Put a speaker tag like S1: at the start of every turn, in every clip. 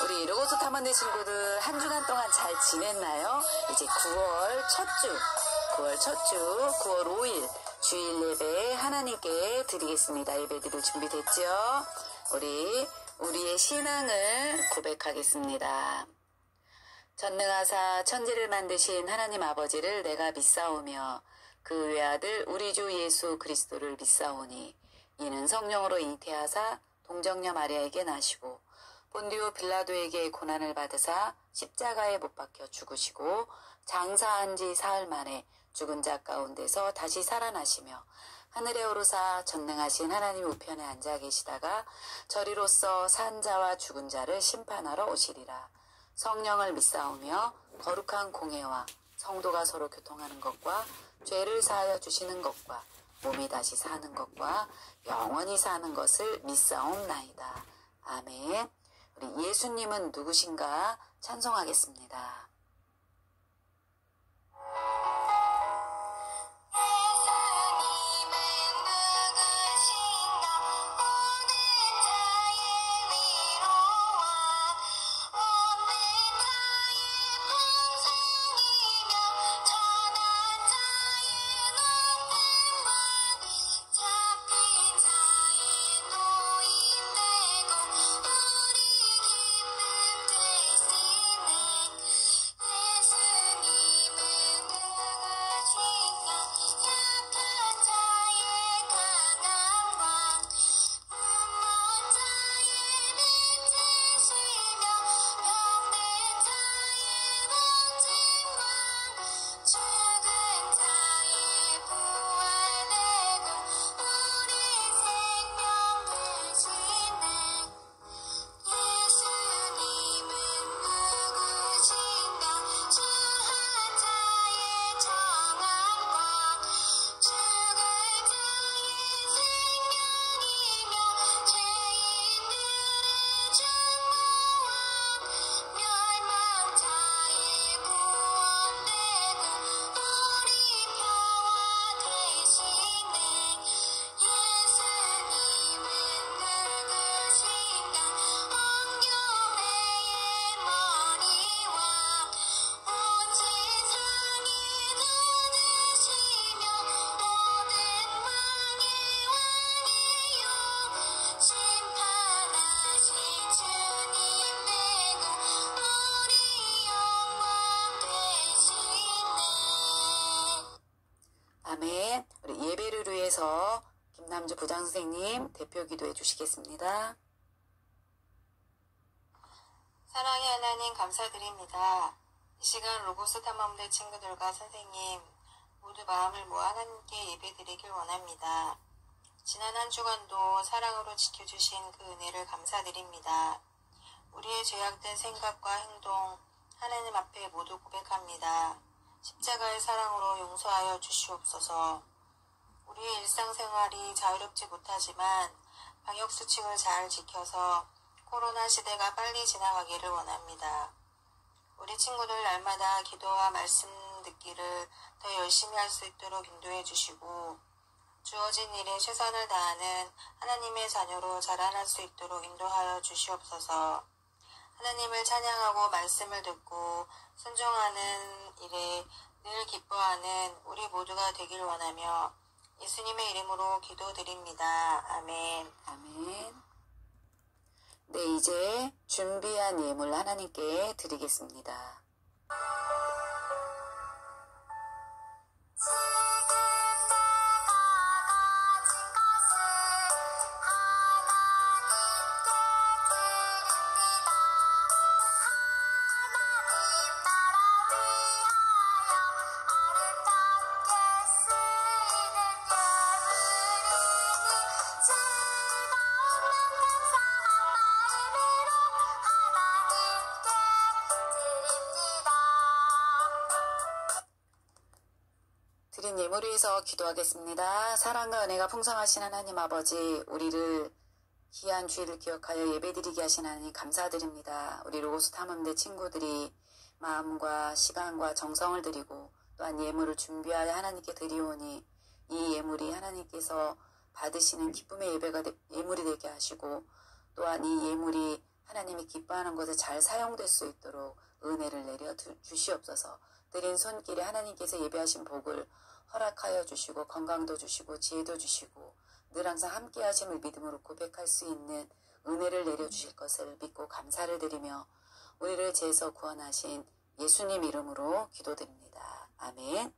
S1: 우리 로고스 탐험대 친구들 한 주간 동안 잘 지냈나요? 이제 9월 첫 주, 9월 5일 주일 예배 하나님께 드리겠습니다. 예배 드릴 준비됐죠? 우리의 신앙을 고백하겠습니다. 전능하사 천지를 만드신 하나님 아버지를 내가 믿사오며 그 외아들 우리 주 예수 그리스도를 믿사오니 이는 성령으로 잉태하사 동정녀 마리아에게 나시고 본디오 빌라도에게 고난을 받으사 십자가에 못 박혀 죽으시고 장사한 지 사흘 만에 죽은 자 가운데서 다시 살아나시며 하늘에 오르사 전능하신 하나님 우편에 앉아 계시다가 저리로서 산 자와 죽은 자를 심판하러 오시리라. 성령을 믿사오며 거룩한 공회와 성도가 서로 교통하는 것과 죄를 사하여 주시는 것과 몸이 다시 사는 것과 영원히 사는 것을 믿사옵나이다. 아멘. 우리 예수님은 누구신가 찬송하겠습니다. 아멘. 우리 예배를 위해서 김남주 부장선생님 대표 기도해 주시겠습니다.
S2: 사랑의 하나님 감사드립니다. 이 시간 로고스 탐험대 친구들과 선생님 모두 마음을 모아 하나님께 예배드리길 원합니다. 지난 한 주간도 사랑으로 지켜주신 그 은혜를 감사드립니다. 우리의 죄악된 생각과 행동 하나님 앞에 모두 고백합니다. 십자가의 사랑으로 용서하여 주시옵소서. 우리의 일상생활이 자유롭지 못하지만 방역수칙을 잘 지켜서 코로나 시대가 빨리 지나가기를 원합니다. 우리 친구들 날마다 기도와 말씀 듣기를 더 열심히 할 수 있도록 인도해 주시고 주어진 일에 최선을 다하는 하나님의 자녀로 자라날 수 있도록 인도하여 주시옵소서. 하나님을 찬양하고 말씀을 듣고 순종하는 일에 늘 기뻐하는 우리 모두가 되길 원하며 예수님의 이름으로 기도드립니다. 아멘.
S1: 아멘. 네, 이제 준비한 예물 하나님께 드리겠습니다. 예물 위해서 기도하겠습니다. 사랑과 은혜가 풍성하신 하나님 아버지, 우리를 귀한 주일을 기억하여 예배드리게 하신 하나님 감사드립니다. 우리 로고스 탐험대 친구들이 마음과 시간과 정성을 드리고 또한 예물을 준비하여 하나님께 드리오니 이 예물이 하나님께서 받으시는 기쁨의 예물이 되게 하시고 또한 이 예물이 하나님이 기뻐하는 것에 잘 사용될 수 있도록 은혜를 내려 주시옵소서. 드린 손길에 하나님께서 예배하신 복을 허락하여 주시고 건강도 주시고 지혜도 주시고 늘 항상 함께 하심을 믿음으로 고백할 수 있는 은혜를 내려주실 것을 믿고 감사를 드리며 우리를 죄에서 구원하신 예수님 이름으로 기도드립니다. 아멘.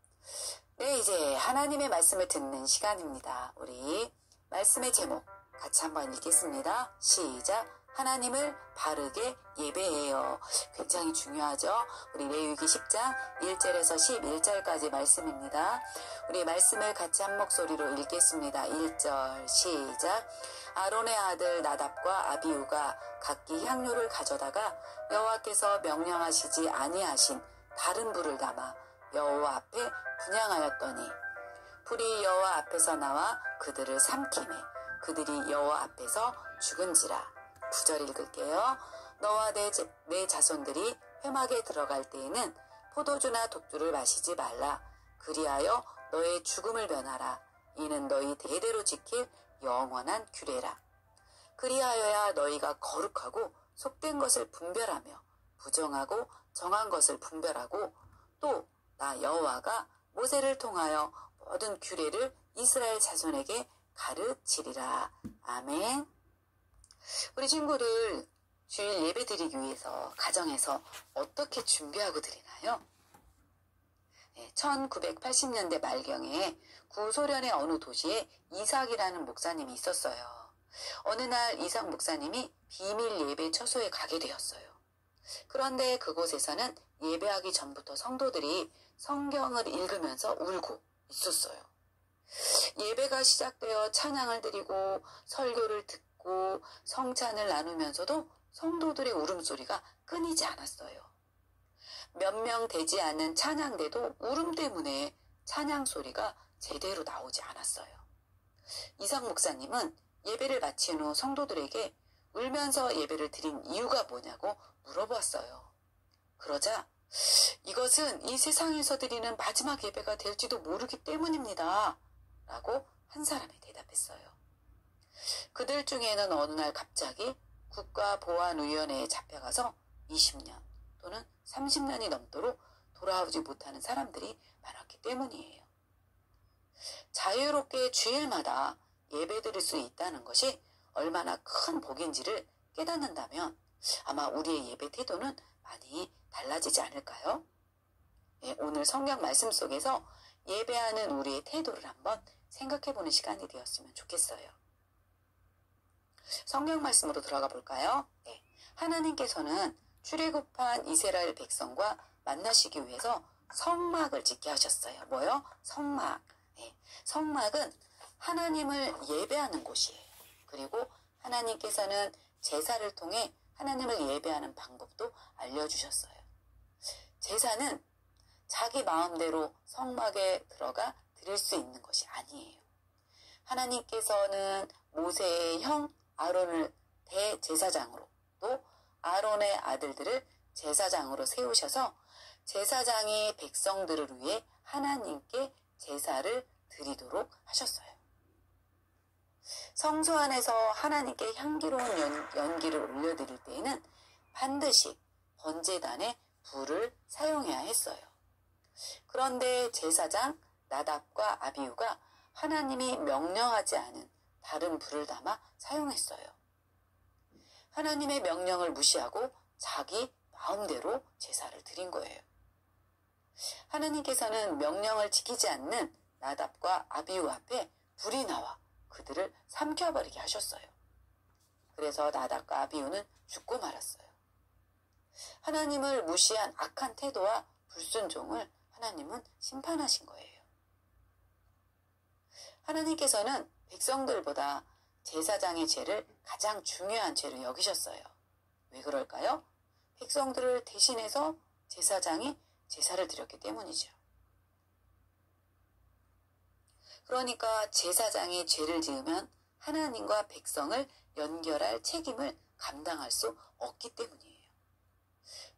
S1: 네, 이제 하나님의 말씀을 듣는 시간입니다. 우리 말씀의 제목 같이 한번 읽겠습니다. 시작. 하나님을 바르게 예배해요. 굉장히 중요하죠. 우리 레위기 10장 1절에서 11절까지 말씀입니다. 우리 말씀을 같이 한 목소리로 읽겠습니다. 1절 시작. 아론의 아들 나답과 아비우가 각기 향료를 가져다가 여호와께서 명령하시지 아니하신 다른 불을 담아 여호와 앞에 분향하였더니 불이 여호와 앞에서 나와 그들을 삼키매 그들이 여호와 앞에서 죽은지라. 9절 읽을게요. 너와 내 자손들이 회막에 들어갈 때에는 포도주나 독주를 마시지 말라. 그리하여 너의 죽음을 면하라. 이는 너희 대대로 지킬 영원한 규례라. 그리하여야 너희가 거룩하고 속된 것을 분별하며 부정하고 정한 것을 분별하고 또 나 여호와가 모세를 통하여 모든 규례를 이스라엘 자손에게 가르치리라. 아멘. 우리 친구들 주일 예배 드리기 위해서 가정에서 어떻게 준비하고 드리나요? 1980년대 말경에 구소련의 어느 도시에 이삭이라는 목사님이 있었어요. 어느 날 이삭 목사님이 비밀 예배 처소에 가게 되었어요. 그런데 그곳에서는 예배하기 전부터 성도들이 성경을 읽으면서 울고 있었어요. 예배가 시작되어 찬양을 드리고 설교를 듣고 성찬을 나누면서도 성도들의 울음소리가 끊이지 않았어요. 몇 명 되지 않은 찬양대도 울음 때문에 찬양 소리가 제대로 나오지 않았어요. 이삭 목사님은 예배를 마친 후 성도들에게 울면서 예배를 드린 이유가 뭐냐고 물어보았어요. 그러자 이것은 이 세상에서 드리는 마지막 예배가 될지도 모르기 때문입니다. 라고 한 사람이 대답했어요. 그들 중에는 어느 날 갑자기 국가보안위원회에 잡혀가서 20년 또는 30년이 넘도록 돌아오지 못하는 사람들이 많았기 때문이에요. 자유롭게 주일마다 예배드릴 수 있다는 것이 얼마나 큰 복인지를 깨닫는다면 아마 우리의 예배 태도는 많이 달라지지 않을까요? 오늘 성경 말씀 속에서 예배하는 우리의 태도를 한번 생각해보는 시간이 되었으면 좋겠어요. 성경 말씀으로 들어가 볼까요? 하나님께서는 출애굽한 이스라엘 백성과 만나시기 위해서 성막을 짓게 하셨어요. 뭐요? 성막. 성막은 하나님을 예배하는 곳이에요. 그리고 하나님께서는 제사를 통해 하나님을 예배하는 방법도 알려주셨어요. 제사는 자기 마음대로 성막에 들어가 드릴 수 있는 것이 아니에요. 하나님께서는 모세의 형 아론을 대제사장으로 또 아론의 아들들을 제사장으로 세우셔서 제사장이 백성들을 위해 하나님께 제사를 드리도록 하셨어요. 성소 안에서 하나님께 향기로운 연기를 올려드릴 때에는 반드시 번제단에 불을 사용해야 했어요. 그런데 제사장 나답과 아비우가 하나님이 명령하지 않은 다른 불을 담아 사용했어요. 하나님의 명령을 무시하고 자기 마음대로 제사를 드린 거예요. 하나님께서는 명령을 지키지 않는 나답과 아비우 앞에 불이 나와 그들을 삼켜버리게 하셨어요. 그래서 나답과 아비우는 죽고 말았어요. 하나님을 무시한 악한 태도와 불순종을 하나님은 심판하신 거예요. 하나님께서는 백성들보다 제사장의 죄를 가장 중요한 죄로 여기셨어요. 왜 그럴까요? 백성들을 대신해서 제사장이 제사를 드렸기 때문이죠. 그러니까 제사장이 죄를 지으면 하나님과 백성을 연결할 책임을 감당할 수 없기 때문이에요.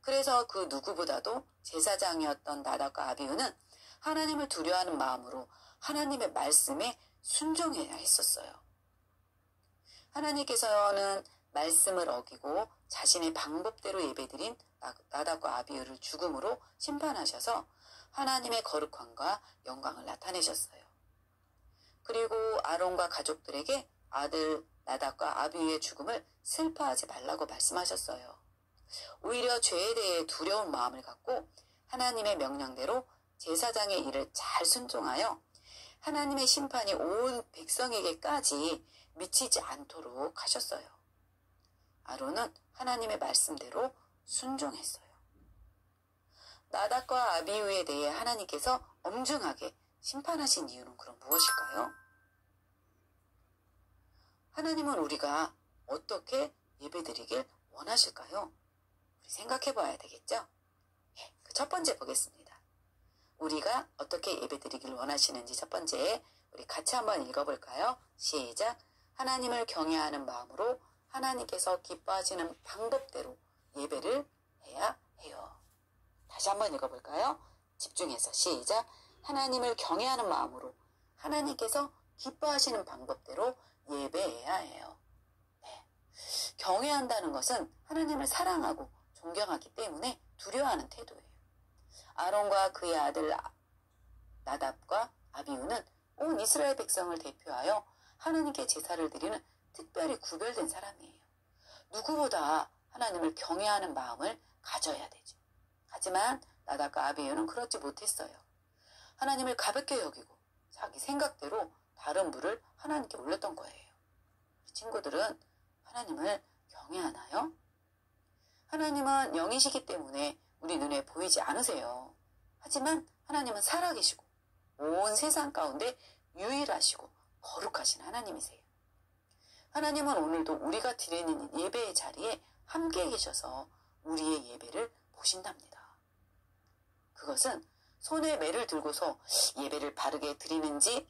S1: 그래서 그 누구보다도 제사장이었던 나답과 아비후는 하나님을 두려워하는 마음으로 하나님의 말씀에 순종해야 했었어요. 하나님께서는 말씀을 어기고 자신의 방법대로 예배드린 나답과 아비후를 죽음으로 심판하셔서 하나님의 거룩함과 영광을 나타내셨어요. 그리고 아론과 가족들에게 아들 나답과 아비후의 죽음을 슬퍼하지 말라고 말씀하셨어요. 오히려 죄에 대해 두려운 마음을 갖고 하나님의 명령대로 제사장의 일을 잘 순종하여 하나님의 심판이 온 백성에게까지 미치지 않도록 하셨어요. 아론은 하나님의 말씀대로 순종했어요. 나답과 아비후에 대해 하나님께서 엄중하게 심판하신 이유는 그럼 무엇일까요? 하나님은 우리가 어떻게 예배드리길 원하실까요? 우리 생각해 봐야 되겠죠? 그 첫 번째 보겠습니다. 우리가 어떻게 예배드리길 원하시는지 첫 번째 우리 같이 한번 읽어볼까요? 시작. 하나님을 경외하는 마음으로 하나님께서 기뻐하시는 방법대로 예배를 해야 해요. 다시 한번 읽어볼까요? 집중해서 시작. 하나님을 경외하는 마음으로 하나님께서 기뻐하시는 방법대로 예배해야 해요. 네. 경외한다는 것은 하나님을 사랑하고 존경하기 때문에 두려워하는 태도예요. 아론과 그의 아들 나답과 아비후는 온 이스라엘 백성을 대표하여 하나님께 제사를 드리는 특별히 구별된 사람이에요. 누구보다 하나님을 경외하는 마음을 가져야 되죠. 하지만 나답과 아비후는 그렇지 못했어요. 하나님을 가볍게 여기고 자기 생각대로 다른 불을 하나님께 올렸던 거예요. 친구들은 하나님을 경외하나요? 하나님은 영이시기 때문에 우리 눈에 보이지 않으세요. 하지만 하나님은 살아계시고 온 세상 가운데 유일하시고 거룩하신 하나님이세요. 하나님은 오늘도 우리가 드리는 예배의 자리에 함께 계셔서 우리의 예배를 보신답니다. 그것은 손에 매를 들고서 예배를 바르게 드리는지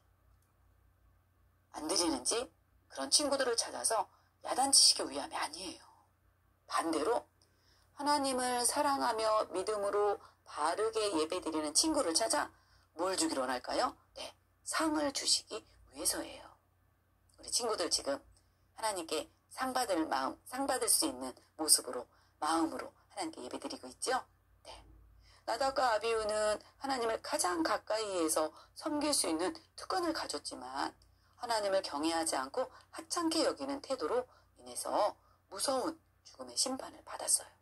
S1: 안 드리는지 그런 친구들을 찾아서 야단치시기 위함이 아니에요. 반대로 하나님을 사랑하며 믿음으로 바르게 예배드리는 친구를 찾아 뭘 주기로 원할까요? 네, 상을 주시기 위해서예요. 우리 친구들 지금 하나님께 상 받을 수 있는 모습으로, 마음으로 하나님께 예배드리고 있죠? 네. 나답과 아비후는 하나님을 가장 가까이에서 섬길 수 있는 특권을 가졌지만 하나님을 경외하지 않고 하찮게 여기는 태도로 인해서 무서운 죽음의 심판을 받았어요.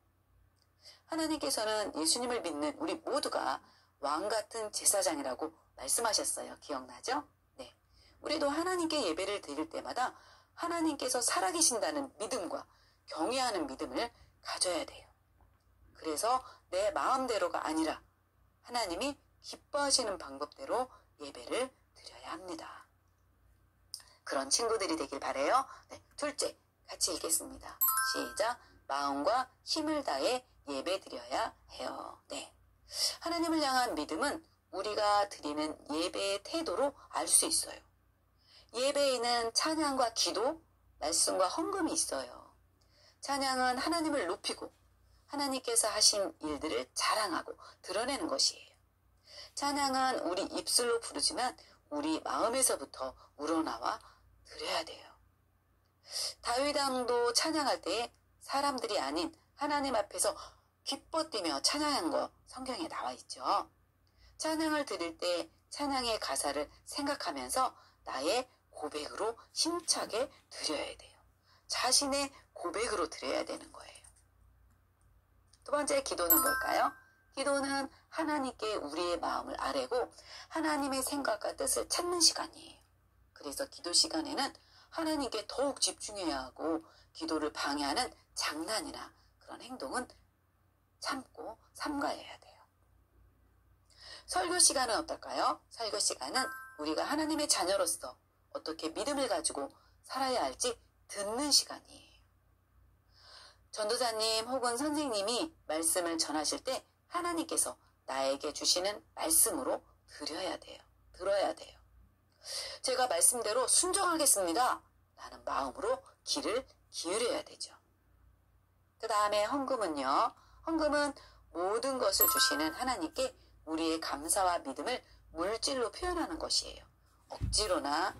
S1: 하나님께서는 예수님을 믿는 우리 모두가 왕같은 제사장이라고 말씀하셨어요. 기억나죠? 네. 우리도 하나님께 예배를 드릴 때마다 하나님께서 살아계신다는 믿음과 경외하는 믿음을 가져야 돼요. 그래서 내 마음대로가 아니라 하나님이 기뻐하시는 방법대로 예배를 드려야 합니다. 그런 친구들이 되길 바라요. 네, 둘째, 같이 읽겠습니다. 시작. 마음과 힘을 다해 예배 드려야 해요. 네. 하나님을 향한 믿음은 우리가 드리는 예배의 태도로 알 수 있어요. 예배에는 찬양과 기도, 말씀과 헌금이 있어요. 찬양은 하나님을 높이고 하나님께서 하신 일들을 자랑하고 드러내는 것이에요. 찬양은 우리 입술로 부르지만 우리 마음에서부터 우러나와 드려야 돼요. 다윗 왕도 찬양할 때 사람들이 아닌 하나님 앞에서 기뻐 뛰며 찬양한 거 성경에 나와 있죠. 찬양을 드릴 때 찬양의 가사를 생각하면서 나의 고백으로 힘차게 드려야 돼요. 자신의 고백으로 드려야 되는 거예요. 두 번째 기도는 뭘까요? 기도는 하나님께 우리의 마음을 아뢰고 하나님의 생각과 뜻을 찾는 시간이에요. 그래서 기도 시간에는 하나님께 더욱 집중해야 하고 기도를 방해하는 장난이나 그런 행동은 참고 삼가해야 돼요. 설교 시간은 어떨까요? 설교 시간은 우리가 하나님의 자녀로서 어떻게 믿음을 가지고 살아야 할지 듣는 시간이에요. 전도사님 혹은 선생님이 말씀을 전하실 때 하나님께서 나에게 주시는 말씀으로 들어야 돼요. 제가 말씀대로 순종하겠습니다 라는 마음으로 귀를 기울여야 되죠. 그 다음에 헌금은요. 헌금은 모든 것을 주시는 하나님께 우리의 감사와 믿음을 물질로 표현하는 것이에요. 억지로나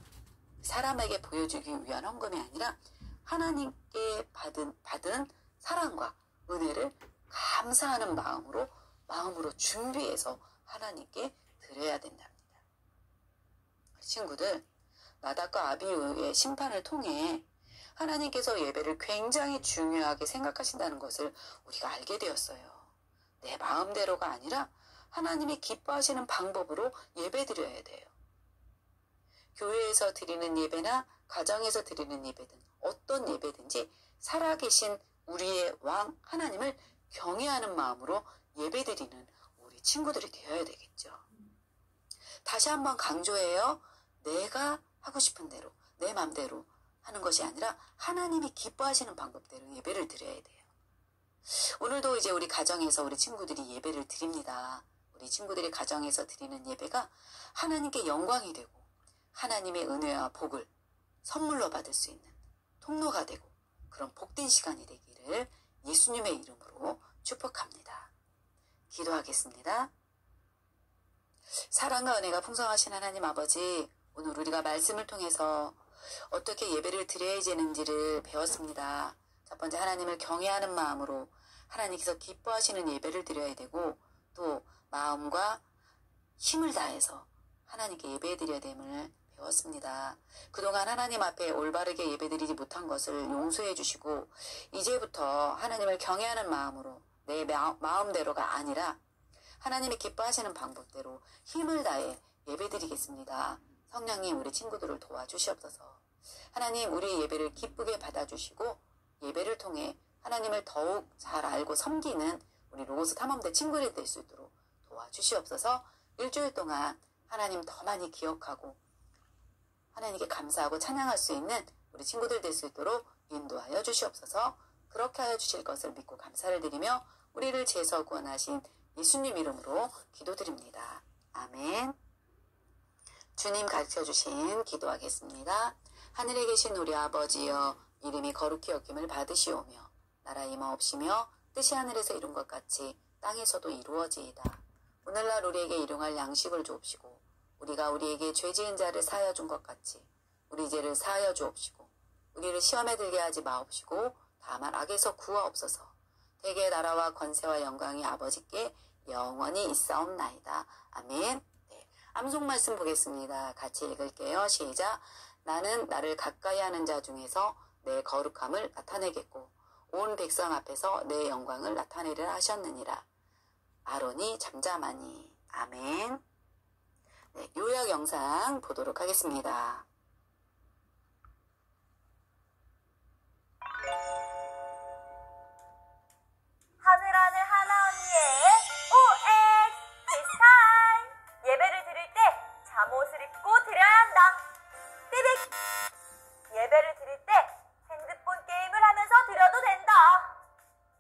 S1: 사람에게 보여주기 위한 헌금이 아니라 하나님께 받은 사랑과 은혜를 감사하는 마음으로 준비해서 하나님께 드려야 된답니다. 친구들, 나답과 아비후의 심판을 통해 하나님께서 예배를 굉장히 중요하게 생각하신다는 것을 우리가 알게 되었어요. 내 마음대로가 아니라 하나님이 기뻐하시는 방법으로 예배 드려야 돼요. 교회에서 드리는 예배나 가정에서 드리는 예배든 어떤 예배든지 살아계신 우리의 왕 하나님을 경외하는 마음으로 예배 드리는 우리 친구들이 되어야 되겠죠. 다시 한번 강조해요. 내가 하고 싶은 대로 내 마음대로 하는 것이 아니라 하나님이 기뻐하시는 방법대로 예배를 드려야 돼요. 오늘도 이제 우리 가정에서 우리 친구들이 예배를 드립니다. 우리 친구들이 가정에서 드리는 예배가 하나님께 영광이 되고 하나님의 은혜와 복을 선물로 받을 수 있는 통로가 되고 그런 복된 시간이 되기를 예수님의 이름으로 축복합니다. 기도하겠습니다. 사랑과 은혜가 풍성하신 하나님 아버지, 오늘 우리가 말씀을 통해서 어떻게 예배를 드려야 되는지를 배웠습니다. 첫 번째, 하나님을 경외하는 마음으로 하나님께서 기뻐하시는 예배를 드려야 되고, 또 마음과 힘을 다해서 하나님께 예배 드려야 됨을 배웠습니다. 그동안 하나님 앞에 올바르게 예배 드리지 못한 것을 용서해 주시고, 이제부터 하나님을 경외하는 마음으로 내 마음대로가 아니라 하나님이 기뻐하시는 방법대로 힘을 다해 예배 드리겠습니다. 성령님, 우리 친구들을 도와주시옵소서. 하나님, 우리 예배를 기쁘게 받아주시고 예배를 통해 하나님을 더욱 잘 알고 섬기는 우리 로고스 탐험대 친구들이 될 수 있도록 도와주시옵소서. 일주일 동안 하나님 더 많이 기억하고 하나님께 감사하고 찬양할 수 있는 우리 친구들 될 수 있도록 인도하여 주시옵소서. 그렇게 하여 주실 것을 믿고 감사를 드리며 우리를 죄에서 구원하신 예수님 이름으로 기도드립니다. 아멘. 주님 가르쳐주신 기도하겠습니다. 하늘에 계신 우리 아버지여, 이름이 거룩히 여김을 받으시오며 나라 임하옵시며 뜻이 하늘에서 이룬 것 같이 땅에서도 이루어지이다. 오늘날 우리에게 일용할 양식을 주옵시고 우리가 우리에게 죄 지은 자를 사하여 준 것 같이 우리 죄를 사하여 주옵시고 우리를 시험에 들게 하지 마옵시고 다만 악에서 구하옵소서. 대개 나라와 권세와 영광이 아버지께 영원히 있사옵나이다. 아멘. 네, 암송 말씀 보겠습니다. 같이 읽을게요. 시작. 나는 나를 가까이 하는 자 중에서 내 거룩함을 나타내겠고 온 백성 앞에서 내 영광을 나타내리라 하셨느니라. 아론이 잠잠하니. 아멘. 네, 요약 영상 보도록 하겠습니다.
S3: 하늘하늘 하나 언니의 OX 필살기. 예배를 드릴 때 잠옷을 입고 드려야 한다. 삐빅. 예배를 드릴 때 핸드폰 게임을 하면서 드려도 된다.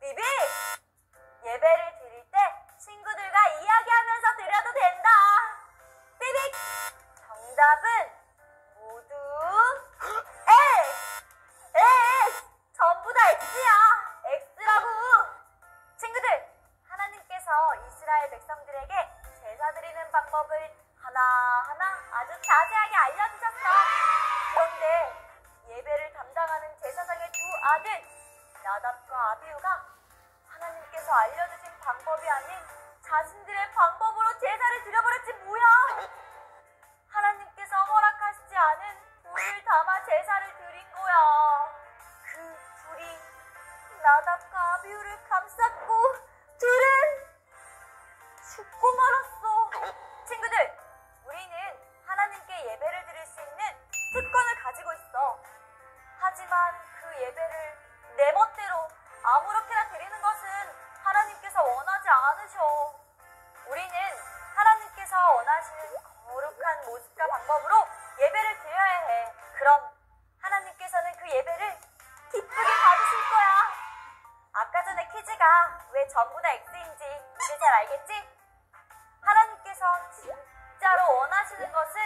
S3: 삐빅. 예배를 드릴 때 친구들과 이야기하면서 드려도 된다. 삐빅. 정답은 모두 X. X. 전부 다 X야. X라고. 친구들, 하나님께서 이스라엘 백성들에게 제사 드리는 방법을 하나하나 아주 자세하게 알려주셨어. 그런데 예배를 담당하는 제사장의 두 아들 나답과 아비후가 하나님께서 알려주신 방법이 아닌 자신들의 방법으로 제사를 드려버렸지 뭐야. 하나님께서 허락하시지 않은 불을 담아 제사를 드린 거야. 그 불이 나답과 아비후를 감쌌고 둘은 죽고 말았어. 친구들, 우리는 하나님께 예배를 드릴 수 있는 특권을 가지고 있어. 하지만 그 예배를 내 멋대로 아무렇게나 드리는 것은 하나님께서 원하지 않으셔. 우리는 하나님께서 원하시는 거룩한 모습과 방법으로 예배를 드려야 해. 그럼 하나님께서는 그 예배를 기쁘게 받으실 거야. 아까 전에 퀴즈가 왜 전부 다 X인지 이제 잘 알겠지? 하나님께서 진짜로 원하시는 것은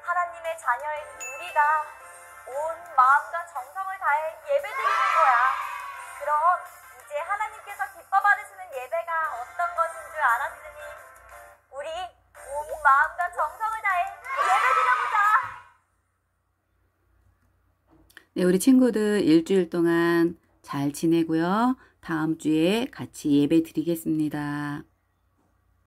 S3: 하나님의 자녀인 우리가 온 마음과 정성을 다해 예배드리는 거야. 그럼 이제 하나님께서 기뻐 받으시는 예배가 어떤 것인 줄 알았으니 우리 온 마음과 정성을 다해 예배드려보자.
S1: 네, 우리 친구들 일주일 동안 잘 지내고요. 다음 주에 같이 예배 드리겠습니다.